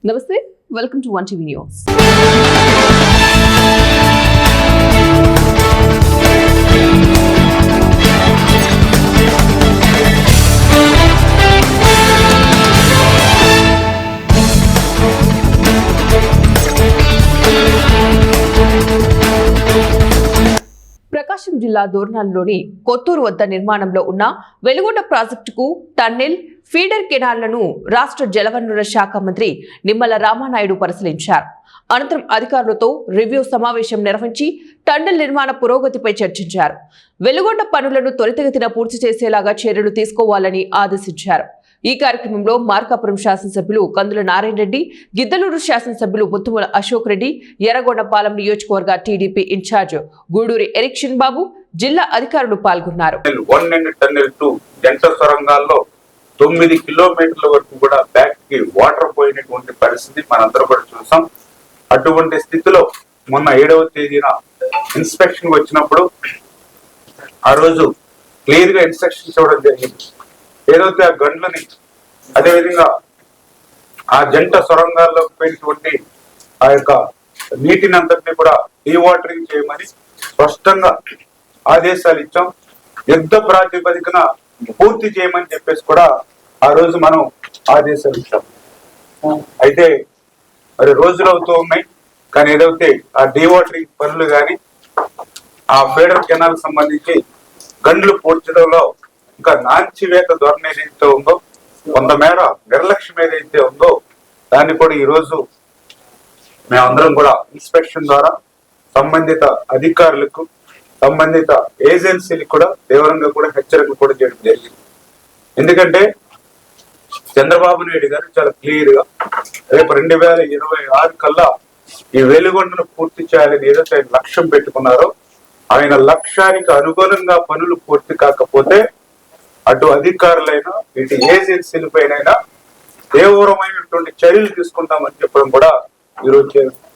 Namaste, welcome to One TV News. ప్రకాశం జిల్లా దోర్నాల్లోని కొత్తూరు వద్ద నిర్మాణంలో ఉన్న వెలుగొండ ప్రాజెక్టుకు టన్నెల్, ఫీడర్ కెనాల్లను రాష్ట్ర జలవనరుల శాఖ మంత్రి నిమ్మల రామానాయుడు పరిశీలించారు. అనంతరం అధికారులతో రివ్యూ సమావేశం నిర్వహించి టన్నెల్ నిర్మాణ పురోగతిపై చర్చించారు. వెలుగొండ పనులను త్వరితగతిన పూర్తి చేసేలాగా చర్యలు తీసుకోవాలని ఆదేశించారు. ఈ కార్యక్రమంలో మార్కాపురం శాసనసభ్యులు కందుల నారాయణ రెడ్డి, గిద్దలూరు శాసనసభ్యులు ముత్తుముల అశోక్ రెడ్డి, ఎర్రగొండపాలెం నియోజకవర్గ టీడీపీ ఇన్ఛార్జ్ గూడూరి ఎరిక్షన్ బాబు, జిల్లా అధికారులు పాల్గొన్నారు. 9 కిలోమీటర్ల వరకు కూడా బ్యాక్ కి వాటర్ పోయినటువంటి పరిస్థితి మనందరూ కూడా చూసాం. అటువంటి స్థితిలో మొన్న 7వ తేదీన ఇన్స్పెక్షన్ వచ్చినప్పుడు ఆ రోజు క్లియర్ గా ఇన్స్ట్రక్షన్స్ ఇవ్వడం జరిగింది. ఏదైతే ఆ గండ్లని అదేవిధంగా ఆ జంట సొరంగాల్లో పోయినటువంటి ఆ యొక్క నీటిని అంతటినీ కూడా డీవాటరింగ్ చేయమని స్పష్టంగా ఆదేశాలు ఇచ్చాం. యుద్ధ ప్రాతిపదికన పూర్తి చేయమని చెప్పేసి కూడా ఆ రోజు మనం ఆదేశాలు ఇచ్చాం. అయితే మరి రోజులు అవుతూ ఉన్నాయి, కానీ ఏదైతే ఆ డీవాటరింగ్ పనులు కానీ ఆ ఫీడర్ కెనాల్ సంబంధించి గండ్లు పూడ్చడంలో ఇంకా నాంచివేత ధోరణి ఏదైతే ఉందో, కొంతమేర నిర్లక్ష్యం ఏదైతే ఉందో దాన్ని కూడా ఈ రోజు మేమందరం కూడా ఇన్స్పెక్షన్ ద్వారా సంబంధిత అధికారులకు, సంబంధిత ఏజెన్సీలకు కూడా తీవ్రంగా కూడా హెచ్చరికలు కూడా చేయడం జరిగింది. ఎందుకంటే చంద్రబాబు నాయుడు గారు చాలా క్లియర్ గా రేపు 2026 కల్లా ఈ వెలుగొండను పూర్తి చేయాలని ఏదైతే ఆయన లక్ష్యం పెట్టుకున్నారో, ఆయన లక్ష్యానికి అనుగుణంగా పనులు పూర్తి కాకపోతే అటు అధికారులైనా ఇటు ఏజెన్సీల పైన తీవ్రమైనటువంటి చర్యలు తీసుకుంటామని చెప్పడం కూడా ఈరోజు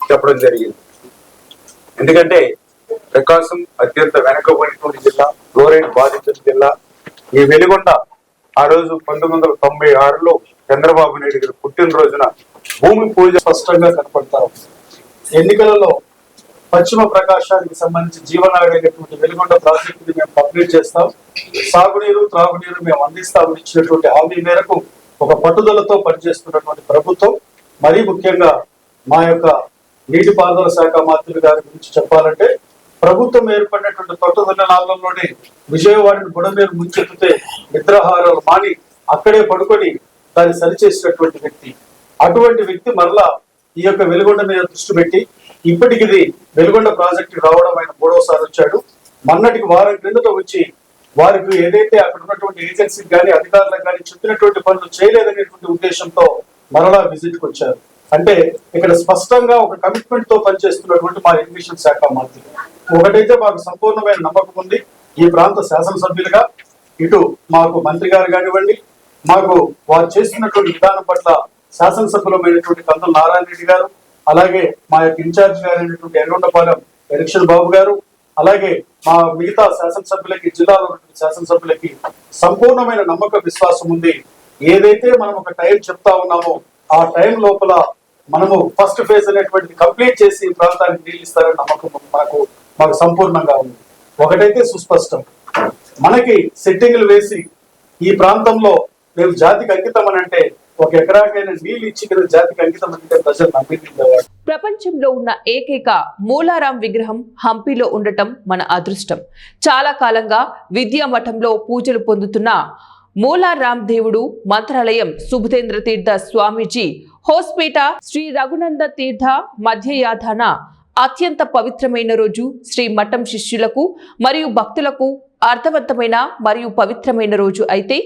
చెప్పడం జరిగింది. ఎందుకంటే ప్రకాశం అత్యంత వెనకబడినటువంటి జిల్లా, ఫ్లోరైడ్ బాధితుల జిల్లా. ఈ వెలుగొండ ఆ రోజు 1996లో చంద్రబాబు నాయుడు గారు పుట్టినరోజున భూమి పూజ స్పష్టంగా కనపడతారు. ఎన్నికలలో పశ్చిమ ప్రకాశానికి సంబంధించి జీవనాడైనటువంటి వెలుగొండ ప్రాజెక్టుని మేము కంప్లీట్ చేస్తాం, సాగునీరు త్రాగునీరు మేము అందిస్తామని ఇచ్చినటువంటి హామీ మేరకు ఒక పట్టుదలతో పనిచేస్తున్నటువంటి ప్రభుత్వం, మరీ ముఖ్యంగా మా యొక్క నీటిపారుదల శాఖ మంత్రి గారి గురించి చెప్పాలంటే, ప్రభుత్వం ఏర్పడినటువంటి పట్టుదల నాళ్ళలోనే విజయవాడని బుడమేరు ముంచెత్తితే నిద్రాహారాలు మాని అక్కడే పడుకొని దాన్ని సరిచేసినటువంటి వ్యక్తి. అటువంటి వ్యక్తి మరలా ఈ యొక్క వెలుగొండ మీద దృష్టి పెట్టి ఇప్పటికి వెలుగొండ ప్రాజెక్టు రావడం ఆయన 3వసారి వచ్చాడు. మొన్నటికి వారం క్రిందట వచ్చి వారికి ఏదైతే అక్కడ ఉన్నటువంటి ఏజెన్సీకి కానీ అధికారులకు కానీ చెప్పినటువంటి పనులు చేయలేదనేటువంటి ఉద్దేశంతో మరలా విజిట్ కి వచ్చారు. అంటే ఇక్కడ స్పష్టంగా ఒక కమిట్మెంట్ తో పనిచేస్తున్నటువంటి మా ఇరిగేషన్ శాఖ మంత్రి. ఒకటైతే మాకు సంపూర్ణమైన నమ్మకం ఉంది, ఈ ప్రాంత శాసనసభ్యులుగా ఇటు మాకు మంత్రి గారు కానివ్వండి, మాకు వారు చేస్తున్నటువంటి విధానం పట్ల శాసనసభ్యులమైనటువంటి కందుల నారాయణ రెడ్డి గారు, అలాగే మా యొక్క ఇన్ఛార్జ్ గారైనటువంటి ఎర్రగొండపాలెం ఎరిక్షన్ బాబు గారు, అలాగే మా మిగతా శాసనసభ్యులకి, జిల్లాలో శాసనసభ్యులకి సంపూర్ణమైన నమ్మక విశ్వాసం ఉంది. ఏదైతే మనం ఒక టైం చెప్తా ఉన్నామో ఆ టైం లోపల మనము ఫస్ట్ ఫేజ్ అనేటువంటిది కంప్లీట్ చేసి ఈ ప్రాంతానికి నీళ్ళు ఇస్తారని నమ్మకం మాకు సంపూర్ణంగా ఉంది. ఒకటైతే సుస్పష్టం, మనకి సెట్టింగ్లు వేసి ఈ ప్రాంతంలో మేము జాతికి అంకితం అని అంటే, 1 ఎకరాకైనా నీళ్ళు ఇచ్చి కదా జాతికి అంకితం అంటే ప్రజలు నమ్మించేవారు. ప్రపంచంలో ఉన్న ఏకైక మూలారాం విగ్రహం హంపీలో ఉండటం మన అదృష్టం. చాలా కాలంగా విద్యా మఠంలో పూజలు పొందుతున్న మూలారాం దేవుడు మంత్రాలయం సుబుధేంద్ర తీర్థ స్వామీజీ హోస్పేట శ్రీ రఘునంద తీర్థ మధ్యయాధాన అత్యంత పవిత్రమైన రోజు. శ్రీ మఠం శిష్యులకు మరియు భక్తులకు అర్థవంతమైన మరియు పవిత్రమైన రోజు అయితే,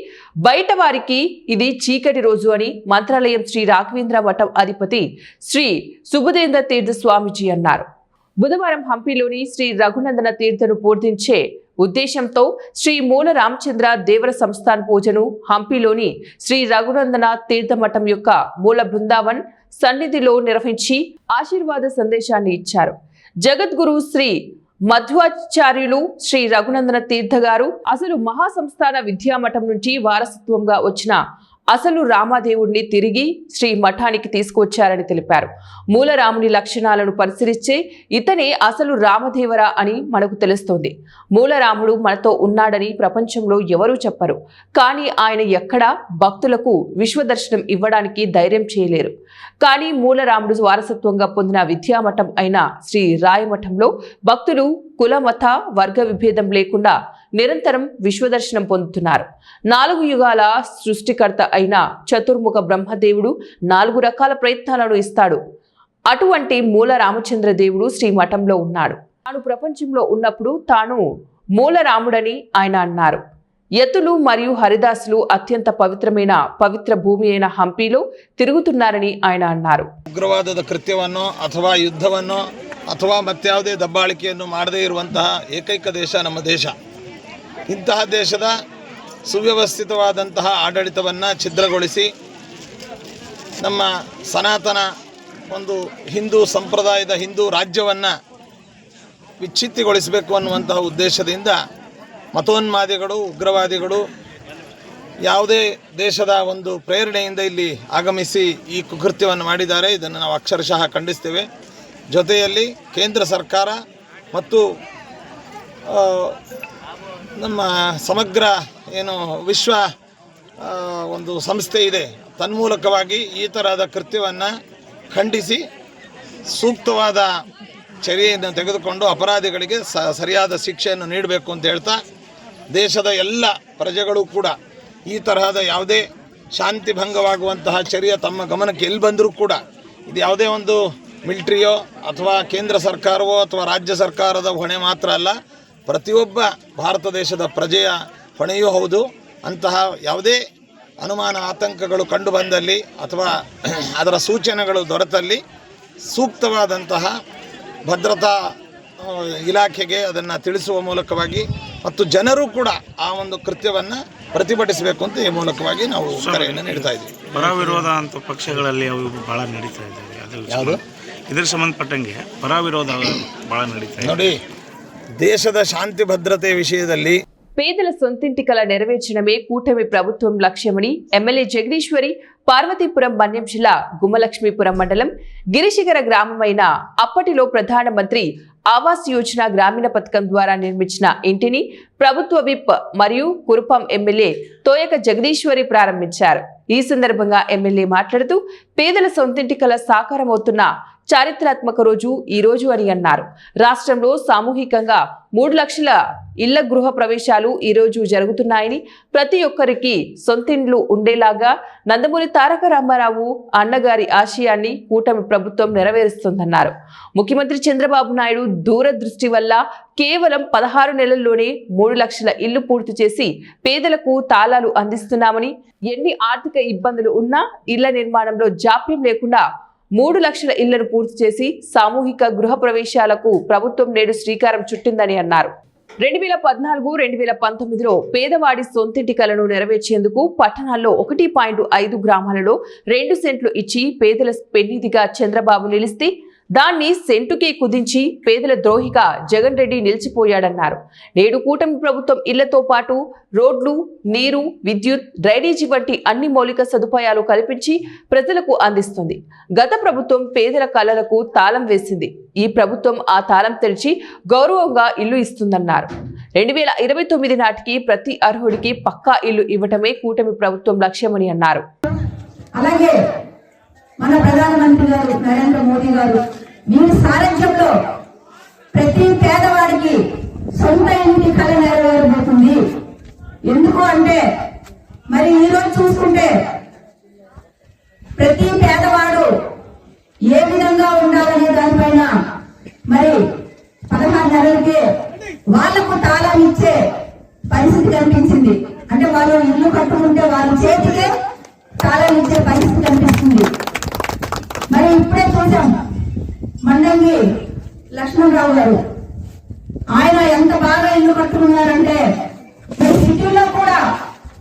బయట వారికి ఇది చీకటి రోజు అని మంత్రాలయం శ్రీ రాఘవేంద్ర మఠం అధిపతి శ్రీ సుబుధేంద్ర తీర్థ స్వామీజీ అన్నారు. బుధవారం హంపీలోని శ్రీ రఘునందన తీర్థను పూజించే ఉద్దేశంతో శ్రీ మూల రామచంద్ర దేవర సంస్థాన్ పూజను హంపీలోని శ్రీ రఘునందన తీర్థ మఠం యొక్క మూల బృందావన్ సన్నిధిలో నిర్వహించి ఆశీర్వాద సందేశాన్ని ఇచ్చారు. జగద్గురు శ్రీ మధ్వాచార్యులు శ్రీ రఘునందన తీర్థ గారు అసలు మహాసంస్థాన విద్యామఠం నుంచి వారసత్వంగా వచ్చిన అసలు రామదేవుడిని తిరిగి శ్రీ మఠానికి తీసుకువచ్చారని తెలిపారు. మూలరాముని లక్షణాలను పరిశీలిస్తే ఇతనే అసలు రామదేవరా అని మనకు తెలుస్తోంది. మూలరాముడు మనతో ఉన్నాడని ప్రపంచంలో ఎవరూ చెప్పరు. కానీ ఆయన ఎక్కడా భక్తులకు విశ్వదర్శనం ఇవ్వడానికి ధైర్యం చేయలేరు. కానీ మూలరాముడు వారసత్వంగా పొందిన విద్యామఠం అయిన శ్రీ రాయమఠంలో భక్తులు కుల మత వర్గ విభేదం లేకుండా నిరంతరం విశ్వదర్శనం పొందుతున్నారు. 4 యుగాల సృష్టికర్త అయిన చతుర్ముఖ బ్రహ్మదేవుడు 4 రకాల ప్రయత్నాలను ఇస్తాడు. అటువంటి మూల రామచంద్ర దేవుడు శ్రీ మఠంలో ఉన్నాడు. తాను ప్రపంచంలో ఉన్నప్పుడు తాను మూలరాముడని ఆయన అన్నారు. యతులు మరియు హరిదాసులు అత్యంత పవిత్రమైన పవిత్ర భూమి అయిన హంపీలో తిరుగుతున్నారని ఆయన అన్నారు. ಉಗ್ರವಾದದ ಕೃತ್ಯವನ್ನೋ ಅಥವಾ ಯುದ್ಧವನ್ನೋ ಅಥವಾ ಮತ್ಯಾವುದೇ ದಬ್ಬಾಳಿಕೆಯನ್ನು ಮಾಡದೇ ಇರುವಂತಹ ಏಕೈಕ ದೇಶ ನಮ್ಮ ದೇಶ. ಇಂತಹ ದೇಶದ ಸುವ್ಯವಸ್ಥಿತವಾದಂತಹ ಆಡಳಿತವನ್ನು ಛಿದ್ರಗೊಳಿಸಿ ನಮ್ಮ ಸನಾತನ ಒಂದು ಹಿಂದೂ ಸಂಪ್ರದಾಯದ ಹಿಂದೂ ರಾಜ್ಯವನ್ನು ವಿಚ್ಛಿತ್ತಿಗೊಳಿಸಬೇಕು ಅನ್ನುವಂತಹ ಉದ್ದೇಶದಿಂದ ಮತೋನ್ಮಾದಿಗಳು ಉಗ್ರವಾದಿಗಳು ಯಾವುದೇ ದೇಶದ ಒಂದು ಪ್ರೇರಣೆಯಿಂದ ಇಲ್ಲಿ ಆಗಮಿಸಿ ಈ ಕುಕೃತ್ಯವನ್ನು ಮಾಡಿದ್ದಾರೆ. ಇದನ್ನು ನಾವು ಅಕ್ಷರಶಃ ಖಂಡಿಸ್ತೇವೆ. ಜೊತೆಯಲ್ಲಿ ಕೇಂದ್ರ ಸರ್ಕಾರ ಮತ್ತು ನಮ್ಮ ಸಮಗ್ರ ಏನು ವಿಶ್ವ ಒಂದು ಸಂಸ್ಥೆ ಇದೆ, ತನ್ಮೂಲಕವಾಗಿ ಈ ತರಹದ ಕೃತ್ಯವನ್ನು ಖಂಡಿಸಿ ಸೂಕ್ತವಾದ ಚರ್ಯೆಯನ್ನು ತೆಗೆದುಕೊಂಡು ಅಪರಾಧಿಗಳಿಗೆ ಸರಿಯಾದ ಶಿಕ್ಷೆಯನ್ನು ನೀಡಬೇಕು ಅಂತ ಹೇಳ್ತಾ, ದೇಶದ ಎಲ್ಲ ಪ್ರಜೆಗಳು ಕೂಡ ಈ ತರಹದ ಯಾವುದೇ ಶಾಂತಿ ಭಂಗವಾಗುವಂತಹ ಚರ್ಯೆ ತಮ್ಮ ಗಮನಕ್ಕೆ ಎಲ್ಲಿ ಬಂದರೂ ಕೂಡ ಇದು ಯಾವುದೇ ಒಂದು ಮಿಲಿಟರಿಯೋ ಅಥವಾ ಕೇಂದ್ರ ಸರ್ಕಾರವೋ ಅಥವಾ ರಾಜ್ಯ ಸರ್ಕಾರದ ಹೊಣೆ ಮಾತ್ರ ಅಲ್ಲ, ಪ್ರತಿಯೊಬ್ಬ ಭಾರತ ದೇಶದ ಪ್ರಜೆಯ ಹೊಣೆಯೂ ಹೌದು. ಅಂತಹ ಯಾವುದೇ ಅನುಮಾನ ಆತಂಕಗಳು ಕಂಡು ಬಂದಲ್ಲಿ ಅಥವಾ ಅದರ ಸೂಚನೆಗಳು ದೊರೆತಲ್ಲಿ ಸೂಕ್ತವಾದಂತಹ ಭದ್ರತಾ ಇಲಾಖೆಗೆ ಅದನ್ನು ತಿಳಿಸುವ ಮೂಲಕವಾಗಿ ಮತ್ತು ಜನರು ಕೂಡ ಆ ಒಂದು ಕೃತ್ಯವನ್ನು ಪ್ರತಿಭಟಿಸಬೇಕು ಅಂತ ಈ ಮೂಲಕವಾಗಿ ನಾವು ಕರೆಯನ್ನು ನೀಡ್ತಾ ಇದ್ದೀವಿ. ಪರ ವಿರೋಧ ಅಂತ ಪಕ್ಷಗಳಲ್ಲಿ ಅವು ಭಾಳ ನಡೀತಾ ಇದ್ದಾವೆ. ಅದು ಯಾವುದು ಇದರ ಸಂಬಂಧಪಟ್ಟಂಗೆ ಪರ ವಿರೋಧ ಭಾಳ ನಡೀತಾ ಇದೆ. ನೋಡಿ, దేశದ శాంతి భద్రత విషయದಲ್ಲಿ పేదల సొంతింటి కల నెరవేర్చడమే కూటమి ప్రభుత్వం లక్ష్యమని ఎమ్మెల్యే జగదీశ్వరి పార్వతీపురం మన్యం జిల్లా గుమ్మలక్ష్మీపురం మండలం గిరిశిఖర గ్రామమైన అప్పటిలో ప్రధానమంత్రి ఆవాస్ యోజన గ్రామీణ పథకం ద్వారా నిర్మించిన ఇంటిని ప్రభుత్వ విప్ మరియు కురుపాం ఎమ్మెల్యే తోయక జగదీశ్వరి ప్రారంభించారు. ఈ సందర్భంగా ఎమ్మెల్యే మాట్లాడుతూ పేదల సొంతింటి కల సాకారమవుతున్న చారిత్రాత్మక రోజు ఈ రోజు అని అన్నారు. రాష్ట్రంలో సామూహికంగా 3 లక్షల ఇళ్ల గృహ ప్రవేశాలు ఈ రోజు జరుగుతున్నాయని, ప్రతి ఒక్కరికి సొంతిండ్లు ఉండేలాగా నందమూరి తారక రామారావు అన్నగారి ఆశయాన్ని కూటమి ప్రభుత్వం నెరవేరుస్తుందన్నారు. ముఖ్యమంత్రి చంద్రబాబు నాయుడు దూరదృష్టి వల్ల కేవలం 16 నెలల్లోనే 3 లక్షల ఇళ్లు పూర్తి చేసి పేదలకు తాళాలు అందిస్తున్నామని, ఎన్ని ఆర్థిక ఇబ్బందులు ఉన్నా ఇళ్ల నిర్మాణంలో జాప్యం లేకుండా 3 లక్షల ఇళ్లను పూర్తి చేసి సామూహిక గృహ ప్రవేశాలకు ప్రభుత్వం నేడు శ్రీకారం చుట్టిందని అన్నారు. 2014-2019లో పేదవాడి సొంతింటి కలను నెరవేర్చేందుకు పట్టణాల్లో 1.5 గ్రామాలలో 2 సెంట్లు ఇచ్చి పేదల పెన్నిధిగా చంద్రబాబు నిలిస్తే దాన్ని సెంటుకే కుదించి పేదల ద్రోహిగా జగన్ రెడ్డి నిలిచిపోయాడన్నారు. నేడు కూటమి ప్రభుత్వం ఇళ్లతో పాటు రోడ్లు, నీరు, విద్యుత్, డ్రైనేజీ వంటి అన్ని మౌలిక సదుపాయాలు కల్పించి ప్రజలకు అందిస్తుంది. గత ప్రభుత్వం పేదల కలలకు తాళం వేసింది. ఈ ప్రభుత్వం ఆ తాళం తెరిచి గౌరవంగా ఇల్లు ఇస్తుందన్నారు. 2029 నాటికి ప్రతి అర్హుడికి పక్కా ఇల్లు ఇవ్వటమే కూటమి ప్రభుత్వం లక్ష్యమని అన్నారు. అలాగే మన ప్రధానమంత్రి గారు నరేంద్ర మోదీ గారు వీరి సారథ్యంలో ప్రతి పేదవాడికి సొంత ఇంటి కళ నెరవేరబోతుంది. ఎందుకు అంటే మరి ఈరోజు చూసుకుంటే ప్రతి పేదవాడు ఏ విధంగా ఉండాలనే దానిపైన మరి 16 నెలలకే వాళ్లకు తాళం ఇచ్చే పరిస్థితి కనిపించింది. అంటే వాళ్ళు ఇల్లు కట్టుకుంటే వాళ్ళ చేతికే తాళం ఇచ్చే పరిస్థితి కనిపిస్తుంది. మరి ఇప్పుడే చూసాం మండంగి లక్ష్మణరావు గారు, ఆయన ఎంత బాగా ఇల్లు కట్టుకున్నారంటే మరి సిటీలో కూడా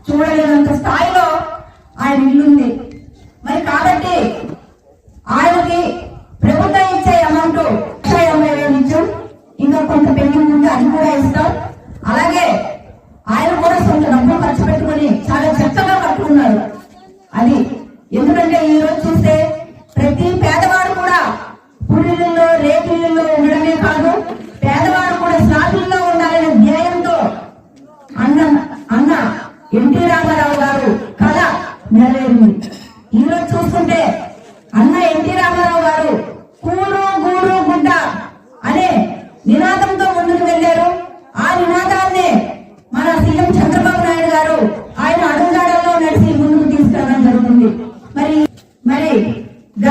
చూడలేనంత స్థాయిలో ఆయన ఇల్లుంది. మరి కాబట్టి ఆయనకి ప్రభుత్వం ఇచ్చే అమౌంట్ 50,000 ఇచ్చాం, ఇంకా కొంత పెండింగ్ ఉంది, అది కూడా ఇస్తాం. అలాగే ఆయన కూడా సొంత డబ్బులు ఖర్చు పెట్టుకుని చాలా చక్కగా కట్టుకున్నారు.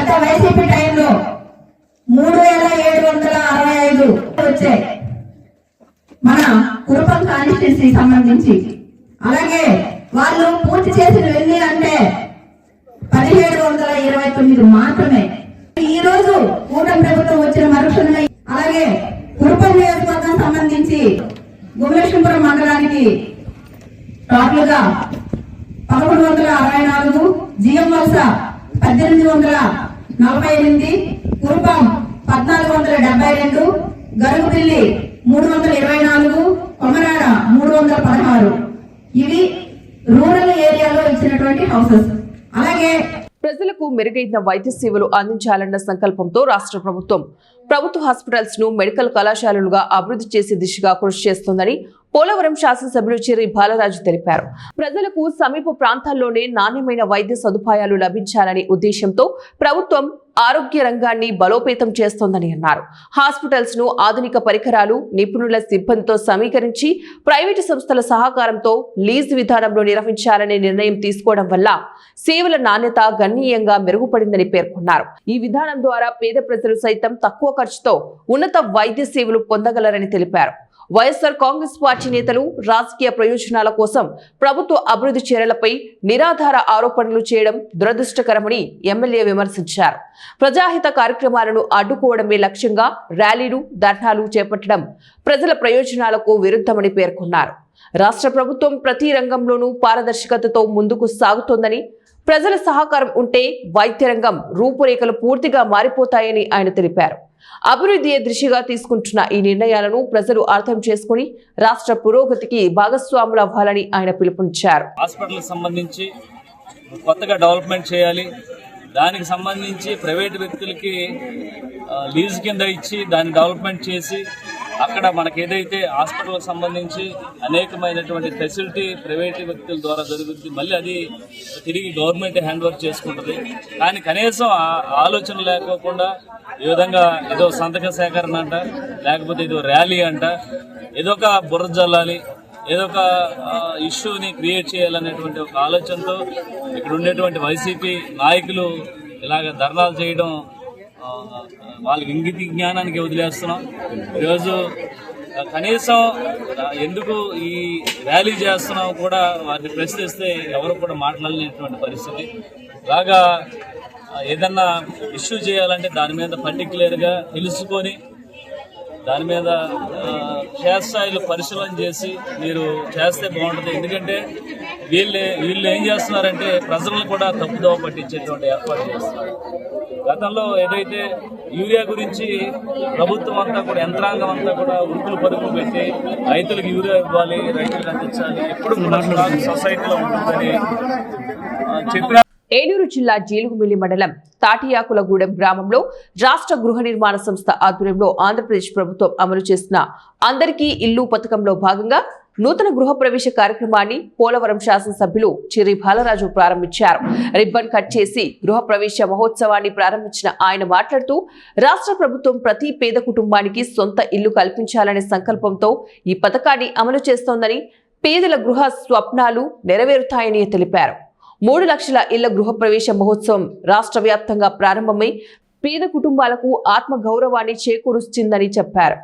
గత వైసీపీ టైంలో 3765 వచ్చాయి మన కురుపం కాన్స్టిట్యూన్సీ సంబంధించి. అలాగే వాళ్ళు పూర్తి చేసిన వెళ్ళి అంటే 1729 మాత్రమే. ఈ రోజు కూటమి ప్రభుత్వం వచ్చిన మరుక్షణమే అలాగే కురుపం నియోజకవర్గం సంబంధించి గుమలక్ష్మీపురం మండలానికి టోటల్ గా 1164, జిఎం వలస 1848, కురుపం 1472, గరుగుపిల్లి 324, కొమరాడ 316. ఇవి రూరల్ ఏరియాలో ఇచ్చినటువంటి హౌసెస్. అలాగే ప్రజలకు మెరుగైన వైద్య సేవలు అందించాలన్న సంకల్పంతో రాష్ట్ర ప్రభుత్వం ప్రభుత్వ హాస్పిటల్స్ ను మెడికల్ కళాశాలలుగా అభివృద్ధి చేసే దిశగా కృషి చేస్తోందని పోలవరం శాసనసభ్యులు చిర్రి బాలరాజు తెలిపారు. ప్రజలకు సమీప ప్రాంతాల్లోనే నాణ్యమైన వైద్య సదుపాయాలు లభించాలనే ఉద్దేశంతో ప్రభుత్వం ఆరోగ్య రంగాన్ని బలోపేతం చేస్తోందని అన్నారు. హాస్పిటల్స్ ను ఆధునిక పరికరాలు, నిపుణుల సిబ్బందితో సమీకరించి ప్రైవేటు సంస్థల సహకారంతో లీజ్ విధానంలో నిర్వహించాలనే నిర్ణయం తీసుకోవడం వల్ల సేవల నాణ్యత గణనీయంగా మెరుగుపడిందని పేర్కొన్నారు. ఈ విధానం ద్వారా పేద ప్రజలు సైతం తక్కువ ఖర్చుతో ఉన్నత వైద్య సేవలు పొందగలరని తెలిపారు. వైఎస్ఆర్ కాంగ్రెస్ పార్టీ నేతలు రాజకీయ ప్రయోజనాల కోసం ప్రభుత్వ అభివృద్ధి చర్యలపై నిరాధార ఆరోపణలు చేయడం దురదృష్టకరమని ఎమ్మెల్యే విమర్శించారు. ప్రజాహిత కార్యక్రమాలను అడ్డుకోవడమే లక్ష్యంగా ర్యాలీలు, ధర్నాలు చేపట్టడం ప్రజల ప్రయోజనాలకు విరుద్ధమని పేర్కొన్నారు. రాష్ట్ర ప్రభుత్వం ప్రతి రంగంలోనూ పారదర్శకతతో ముందుకు సాగుతోందని, ప్రజల సహకారం ఉంటే వైద్య రంగం రూపురేఖలు పూర్తిగా మారిపోతాయని ఆయన తెలిపారు. అభివృద్ధి దిశగా తీసుకుంటున్న ఈ నిర్ణయాలను ప్రజలు అర్థం చేసుకుని రాష్ట్ర పురోగతికి భాగస్వాములు అవ్వాలని ఆయన పిలుపునిచ్చారు. హాస్పిటల్ సంబంధించి కొత్తగా డెవలప్మెంట్ చేయాలి. దానికి సంబంధించి ప్రైవేట్ వ్యక్తులకి లీజ్ కింద ఇచ్చి దాన్ని డెవలప్మెంట్ చేసి అక్కడ మనకి ఏదైతే హాస్పిటల్కి సంబంధించి అనేకమైనటువంటి ఫెసిలిటీ ప్రైవేట్ వ్యక్తుల ద్వారా జరుగుతుంది. మళ్ళీ అది తిరిగి గవర్నమెంట్ హ్యాండ్ ఓవర్ చేసుకుంటుంది. కానీ కనీసం ఆలోచన లేకోకుండా ఈ విధంగా ఏదో సంతక సేకరణ అంట, లేకపోతే ఏదో ర్యాలీ అంట, ఏదో ఒక బుర్ర జల్లాలి, ఏదో ఒక ఇష్యూని క్రియేట్ చేయాలనేటువంటి ఒక ఆలోచనతో ఇక్కడ ఉండేటువంటి వైసీపీ నాయకులు ఇలాగ ధర్నాలు చేయడం వాళ్ళకి ఇంగిత జ్ఞానానికి వదిలేస్తున్నాం. ఈరోజు కనీసం ఎందుకు ఈ ర్యాలీ చేస్తున్నాం కూడా వారిని ప్రశ్నిస్తే ఎవరు కూడా మాట్లాడలేనటువంటి పరిస్థితి. ఇలాగా ఏదన్నా ఇష్యూ చేయాలంటే దాని మీద పర్టికులర్గా తెలుసుకొని దాని మీద క్షేత్రస్థాయిలో పరిశీలన చేసి మీరు చేస్తే బాగుంటుంది. ఎందుకంటే వీళ్ళు ఏం చేస్తున్నారంటే ప్రజలను కూడా తప్పుదోవ పట్టించేటువంటి ఏర్పాటు చేస్తున్నారు. గతంలో ఏదైతే యూరియా గురించి ప్రభుత్వం అంతా కూడా యంత్రాంగం అంతా కూడా ఉరుకులు పరుగులు పెట్టి రైతులకు యూరియా ఇవ్వాలి, రైతులకు అందించాలి, ఎప్పుడు కూడా సొసైటీలో ఉంటుందని చెప్పిన ఏలూరు జిల్లా జీలుగుమిల్లి మండలం తాటియాకులగూడెం గ్రామంలో రాష్ట్ర గృహ నిర్మాణ సంస్థ ఆధ్వర్యంలో ఆంధ్రప్రదేశ్ ప్రభుత్వం అమలు చేసిన అందరికీ ఇల్లు పథకంలో భాగంగా నూతన గృహ ప్రవేశ కార్యక్రమాన్ని పోలవరం శాసనసభ్యులు చిర్రి బాలరాజు ప్రారంభించారు. రిబ్బన్ కట్ చేసి గృహ ప్రవేశ మహోత్సవాన్ని ప్రారంభించిన ఆయన మాట్లాడుతూ రాష్ట్ర ప్రభుత్వం ప్రతి పేద కుటుంబానికి సొంత ఇల్లు కల్పించాలనే సంకల్పంతో ఈ పథకాన్ని అమలు చేస్తోందని, పేదల గృహ స్వప్నాలు నెరవేరుతాయని తెలిపారు. 3 లక్షల ఇళ్ల గృహ ప్రవేశ మహోత్సవం రాష్ట్ర వ్యాప్తంగా ప్రారంభమై పేద కుటుంబాలకు ఆత్మ గౌరవాన్ని చేకూరుస్తుందని చెప్పారు.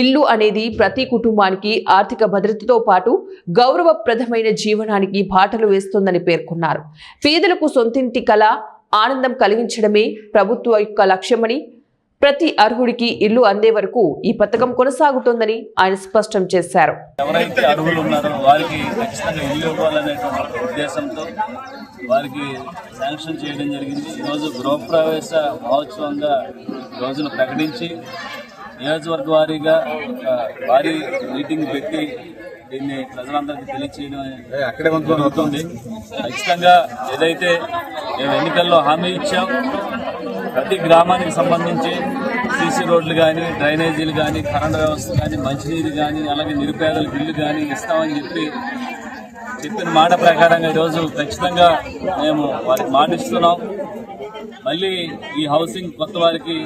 ఇల్లు అనేది ప్రతి కుటుంబానికి ఆర్థిక భద్రతతో పాటు గౌరవప్రదమైన జీవనానికి బాటలు వేస్తుందని పేర్కొన్నారు. పేదలకు సొంతింటి కళ, ఆనందం కలిగించడమే ప్రభుత్వ యొక్క లక్ష్యమని, ప్రతి అర్హుడికి ఇల్లు అందే వరకు ఈ పథకం కొనసాగుతోందని ఆయన స్పష్టం చేశారు. ఎవరైతే అర్హులు ఉన్నారో వారికి ఖచ్చితంగా ఇల్లు ఇవ్వాలనేటువంటి ఉద్దేశంతో వారికి శాంక్షన్ చేయడం జరిగింది. ఈరోజు గృహప్రవేశ మహోత్సవంగా రోజును ప్రకటించి నియోజకవర్గ వారీగా భారీ మీటింగ్ పెట్టి దీన్ని ప్రజలందరికీ తెలియచేయడం జరుగుతుంది. ఖచ్చితంగా ఏదైతే మేము ఎన్నికల్లో హామీ ఇచ్చాం, ప్రతి గ్రామానికి సంబంధించి సీసీ రోడ్లు కానీ, డ్రైనేజీలు కానీ, కరెంట్ వ్యవస్థ కానీ, మంచినీరు కానీ, అలాగే నిరుపేదలకు ఇల్లు కానీ ఇస్తామని చెప్పిన మాట ప్రకారంగా ఈరోజు ఖచ్చితంగా మేము వారికి మాట ఇస్తున్నాం. మళ్ళీ ఈ హౌసింగ్ కొత్త వారికి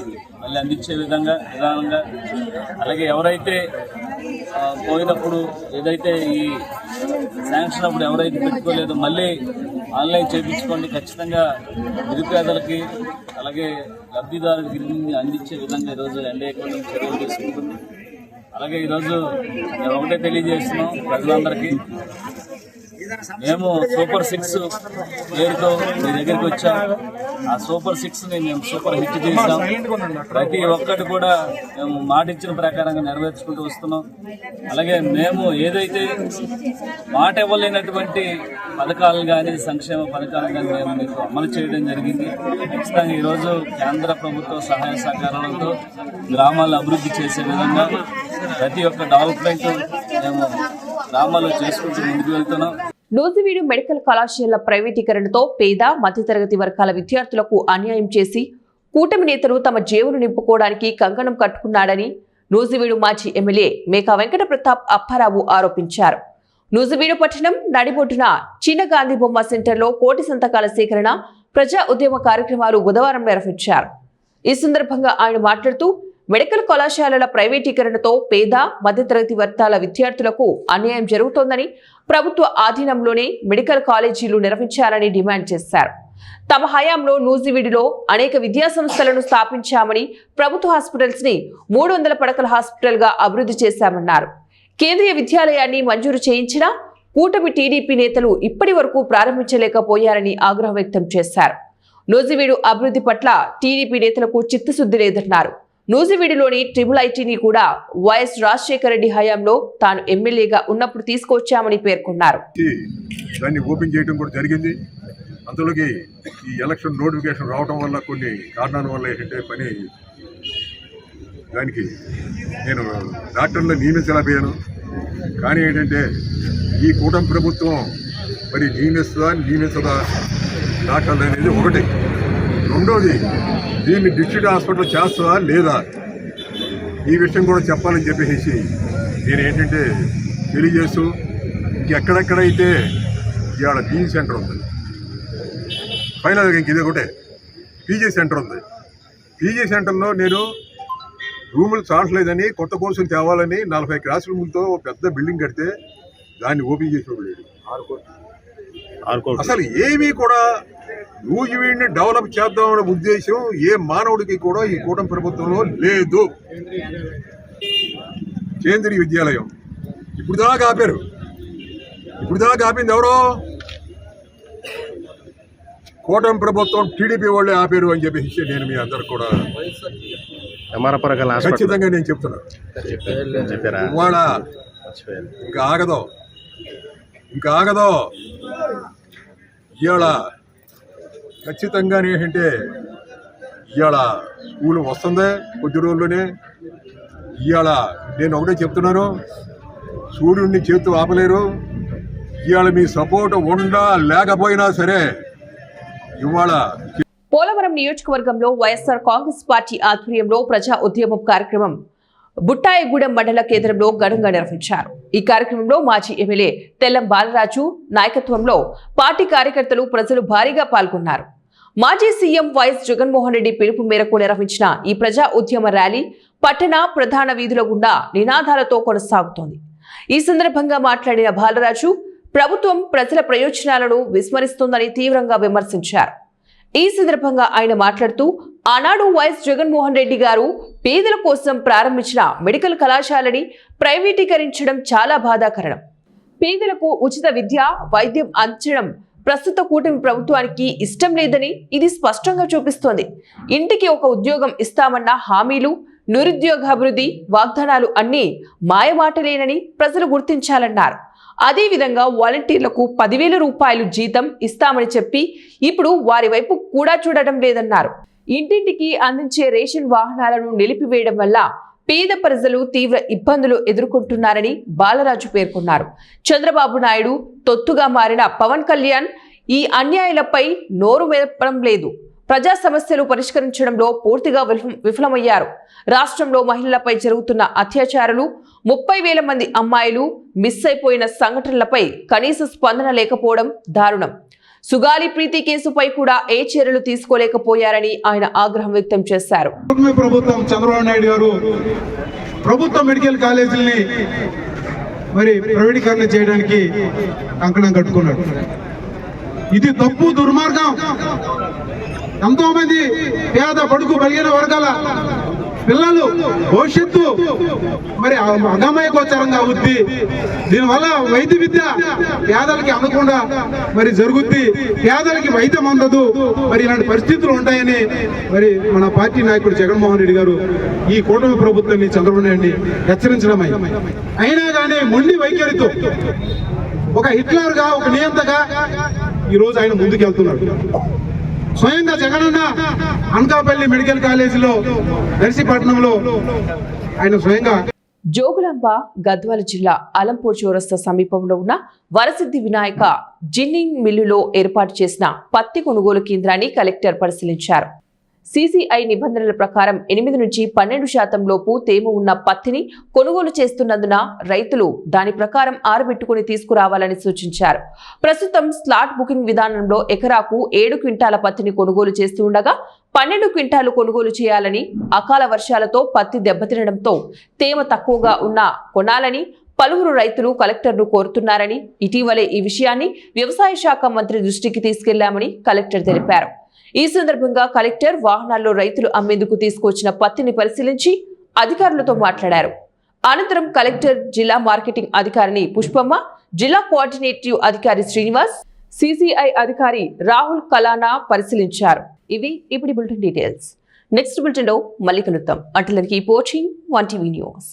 మళ్ళీ అందించే విధానంగా అలాగే ఎవరైతే పోయినప్పుడు ఏదైతే ఈ శాంక్షన్ అప్పుడు ఎవరైతే పెట్టుకోలేదో మళ్ళీ ఆన్లైన్ చేయించుకోండి. ఖచ్చితంగా నిరుపేదలకి అలాగే లబ్ధిదారులకి అందించే విధంగా ఈరోజు ఎన్డీఏ కూటమి చర్యలు తీసుకుంటుంది. అలాగే ఈరోజు మేము ఒకటే తెలియజేస్తున్నాం ప్రజలందరికీ, మేము సూపర్ 6 పేరుతో మీ దగ్గరికి వచ్చాం. ఆ సూపర్ 6ని మేము సూపర్ హిట్ చేసాం. ప్రతి ఒక్కటి కూడా మేము మాట ఇచ్చిన ప్రకారంగా నెరవేర్చుకుంటూ వస్తున్నాం. అలాగే మేము ఏదైతే మాట ఇవ్వలేనటువంటి పథకాలను కానీ సంక్షేమ పథకాలను కానీ మేము మీకు అమలు చేయడం జరిగింది. ఖచ్చితంగా ఈరోజు కేంద్ర ప్రభుత్వ సహాయ సహకారాలతో గ్రామాలను అభివృద్ధి చేసే విధంగా ప్రతి ఒక్క డెవలప్మెంట్ మేము గ్రామాల్లో చేసుకుంటూ ముందుకు వెళ్తున్నాం. నూజివీడు మెడికల్ కళాశాల ప్రైవేటీకరణతో పేద మధ్యతరగతి వర్గాల విద్యార్థులకు అన్యాయం చేసి కూటమి నేతలు తమ జేబును నింపుకోవడానికి కంకణం కట్టుకున్నాడని నూజివీడు మాజీ ఎమ్మెల్యే మేకా వెంకట ప్రతాప్ అప్పారావు ఆరోపించారు. నూజివీడు పట్టణం నడిబొడ్డున చిన్న గాంధీ బొమ్మ సెంటర్లో కోటి సంతకాల సేకరణ ప్రజా ఉద్యమ కార్యక్రమాలు బుధవారం నిర్వహించారు. ఈ సందర్భంగా ఆయన మాట్లాడుతూ మెడికల్ కళాశాలల ప్రైవేటీకరణతో పేద మధ్యతరగతి వర్గాల విద్యార్థులకు అన్యాయం జరుగుతోందని, ప్రభుత్వ ఆధీనంలోనే మెడికల్ కాలేజీలు నిర్వహించాలని డిమాండ్ చేశారు. తమ హయాంలో నూజివీడులో అనేక విద్యా సంస్థలను స్థాపించామని, ప్రభుత్వ హాస్పిటల్స్ ని 300 పడకల హాస్పిటల్ గా అభివృద్ధి చేశామన్నారు. కేంద్రీయ విద్యాలయాన్ని మంజూరు చేయించినా కూటమి టీడీపీ నేతలు ఇప్పటి వరకు ప్రారంభించలేకపోయారని ఆగ్రహం వ్యక్తం చేశారు. నూజివీడు అభివృద్ధి పట్ల టీడీపీ నేతలకు చిత్తశుద్ధి లేదన్నారు. నూజివీడులోని IIITని కూడా వైఎస్ రాజశేఖర రెడ్డి హయాంలో తాను ఎమ్మెల్యేగా ఉన్నప్పుడు తీసుకొచ్చామని పేర్కొన్నారు. దాన్ని ఓపెన్ చేయడం కూడా జరిగింది. అందులోకి ఈ ఎలక్షన్ నోటిఫికేషన్ రావడం వల్ల కొన్ని కారణాల వల్ల ఏంటంటే పని దానికి నేను డాక్టర్లు నియమించలేకపోయాను. కానీ ఏంటంటే ఈ కూటమి ప్రభుత్వం మరి నియమించదా డాక్టర్లు అనేది ఒకటి. రెండోది, దీన్ని డిస్ట్రిక్ట్ హాస్పిటల్ చేస్తుందా లేదా ఈ విషయం కూడా చెప్పాలని చెప్పేసి నేను ఏంటంటే తెలియజేస్తూ, ఇంకెక్కడెక్కడైతే ఇవాళ పీజీ సెంటర్ ఉంది, ఫైనల్గా ఇంక ఇది ఒకటే పీజీ సెంటర్ ఉంది. పీజీ సెంటర్లో నేను రూములు చాలట్లేదని కొత్త కోర్సులు తేవాలని 40 క్లాస్ రూములతో పెద్ద బిల్డింగ్ కడితే దాన్ని ఓపెన్ చేసి లేదు. అసలు ఏమీ కూడా నూజివీడిని డెవలప్ చేద్దామనే ఉద్దేశం ఏ మానవుడికి కూడా ఈ కూటమి ప్రభుత్వంలో లేదు. కేంద్రీయ విద్యాలయం ఇప్పుడు దాకా ఆపారు. ఇప్పుడు దాకా ఆపింది ఎవరో? కూటమి ప్రభుత్వం, టీడీపీ వాళ్ళే ఆపారు అని చెప్పేసి నేను మీ అందరికి కూడా ఖచ్చితంగా నేను చెప్తున్నాను. ఇవాళ ఇంకా ఆగదో ఇవాళ ఖచ్చితంగా ఏంటంటే ఇవాళ స్కూల్ వస్తుంది కొద్ది రోజుల్లోనే. ఇవాళ నేను ఒకటే చెప్తున్నాను, సూర్యుడిని చేతు ఆపలేరు. ఇవాళ మీ సపోర్ట్ ఉండా లేకపోయినా సరే ఇవాళ పోలవరం నియోజకవర్గంలో వైఎస్ఆర్ కాంగ్రెస్ పార్టీ ఆధ్వర్యంలో ప్రజా ఉద్యమం కార్యక్రమం బుట్టాయగూడెం మండల కేంద్రంలో ఘనంగా నిర్వహించారు. ఈ కార్యక్రమంలో మాజీ ఎమ్మెల్యే తెల్లం బాలరాజు నాయకత్వంలో పార్టీ కార్యకర్తలు, ప్రజలు భారీగా పాల్గొన్నారు. మాజీ సీఎం వైఎస్ జగన్మోహన్ రెడ్డి పిలుపు మేరకు నిర్వహించిన ఈ ప్రజా ఉద్యమ ర్యాలీ పట్టణ ప్రధాన వీధుల గుండా నినాదాలతో కొనసాగుతోంది. ఈ సందర్భంగా మాట్లాడిన బాలరాజు, ప్రభుత్వం ప్రజల ప్రయోజనాలను విస్మరిస్తోందని తీవ్రంగా విమర్శించారు. ఈ సందర్భంగా ఆయన మాట్లాడుతూ, ఆనాడు వైఎస్ జగన్మోహన్ రెడ్డి గారు పేదల కోసం ప్రారంభించిన మెడికల్ కళాశాలని ప్రైవేటీకరించడం చాలా బాధాకరం. పేదలకు ఉచిత విద్య, వైద్యం అందించడం ప్రస్తుత కూటమి ప్రభుత్వానికి ఇష్టం లేదని ఇది స్పష్టంగా చూపిస్తోంది. ఇంటికి ఒక ఉద్యోగం ఇస్తామన్న హామీలు, నిరుద్యోగాభివృద్ధి వాగ్దానాలు అన్నీ మాయమాటలేనని ప్రజలు గుర్తించాలన్నారు. అదేవిధంగా వాలంటీర్లకు 10,000 రూపాయలు జీతం ఇస్తామని చెప్పి ఇప్పుడు వారి వైపు కూడా చూడడం లేదన్నారు. ఇంటింటికి అందించే రేషన్ వాహనాలను నిలిపివేయడం వల్ల పేద ప్రజలు తీవ్ర ఇబ్బందులు ఎదుర్కొంటున్నారని బాలరాజు పేర్కొన్నారు. చంద్రబాబు నాయుడు తొత్తుగా మారిన పవన్ కళ్యాణ్ ఈ అన్యాయాలపై నోరు మెదపడం లేదు. ప్రజా సమస్యలు పరిష్కరించడంలో పూర్తిగా విఫలమయ్యారు. రాష్ట్రంలో మహిళలపై జరుగుతున్న అత్యాచారాలు, 30,000 మంది అమ్మాయిలు మిస్ అయిపోయిన సంఘటనలపై కనీస స్పందన లేకపోవడం దారుణం. సుగాలి ప్రీతి కేసుపై కూడా ఏ చర్యలు తీసుకోలేకపోయారని ఆయన ఆగ్రహం వ్యక్తం చేశారు. ప్రభుత్వం చంద్రబాబు నాయుడు గారు ప్రభుత్వ మెడికల్ కాలేజీల్ని మరి ప్రైవేటీకరణ చేయడానికి కంకణం కట్టుకున్నాడు. ఇది తప్పు, దుర్మార్గం. ఎంతో మంది పేద బడుగు బలిగిన వర్గాల పిల్లలు భవిష్యత్తు మరి అగమయ గోచరంగా అవుద్ది. దీనివల్ల వైద్య విద్య పేదలకి అందకుండా మరి జరుగుద్ది, పేదలకి వైద్యం అందదు. మరి ఇలాంటి పరిస్థితులు ఉంటాయని మరి మన పార్టీ నాయకుడు జగన్మోహన్ రెడ్డి గారు ఈ కూటమి ప్రభుత్వాన్ని చంద్రబాబు నాయుడిని హెచ్చరించడమై, అయినా కానీ మొండి వైఖరితో ఒక హిట్లర్గా, ఒక నియంతగా ఈరోజు ఆయన ముందుకెళ్తున్నాడు. స్వయంగా జగనన్న అనకాపల్లి మెడికల్ కాలేజీలో నర్సీపట్నంలో ఆయన స్వయంగా జోగులాంబ గద్వాల జిల్లా అలంపూర్ చౌరస్తా సమీపంలో ఉన్న వరసిద్ధి వినాయక జిన్నింగ్ మిల్లులో ఏర్పాటు చేసిన పత్తి కొనుగోలు కేంద్రాన్ని కలెక్టర్ పరిశీలించారు. CCI నిబంధనల ప్రకారం 8 నుంచి 12% లోపు తేమ ఉన్న పత్తిని కొనుగోలు చేస్తున్నందున రైతులు దాని ప్రకారం ఆరబెట్టుకుని తీసుకురావాలని సూచించారు. ప్రస్తుతం స్లాట్ బుకింగ్ విధానంలో ఎకరాకు 7 క్వింటాల పత్తిని కొనుగోలు చేస్తూ ఉండగా 12 క్వింటాలు కొనుగోలు చేయాలని, అకాల వర్షాలతో పత్తి దెబ్బతినడంతో తేమ తక్కువగా ఉన్న కొనాలని పలువురు రైతులు కలెక్టర్ను కోరుతున్నారని, ఇటీవలే ఈ విషయాన్ని వ్యవసాయ శాఖ మంత్రి దృష్టికి తీసుకెళ్లామని కలెక్టర్ తెలిపారు. ఈ సందర్భంగా కలెక్టర్ వాహనాల్లో రైతులు అమ్మేందుకు తీసుకొచ్చిన పత్తిని పరిశీలించి అధికారులతో మాట్లాడారు. అనంతరం కలెక్టర్ జిల్లా మార్కెటింగ్ అధికారిని పుష్పమ్మ, జిల్లా కోఆర్డినేటివ్ అధికారి శ్రీనివాస్, CCI అధికారి రాహుల్ కలానా పరిశీలించారు. ఇవి ఇప్పుడు బులెటిన్ డీటెయిల్స్. నెక్స్ట్ బులెటిన్ లో మళ్ళీ కలుద్దాం. Until then keep watching 1TV news.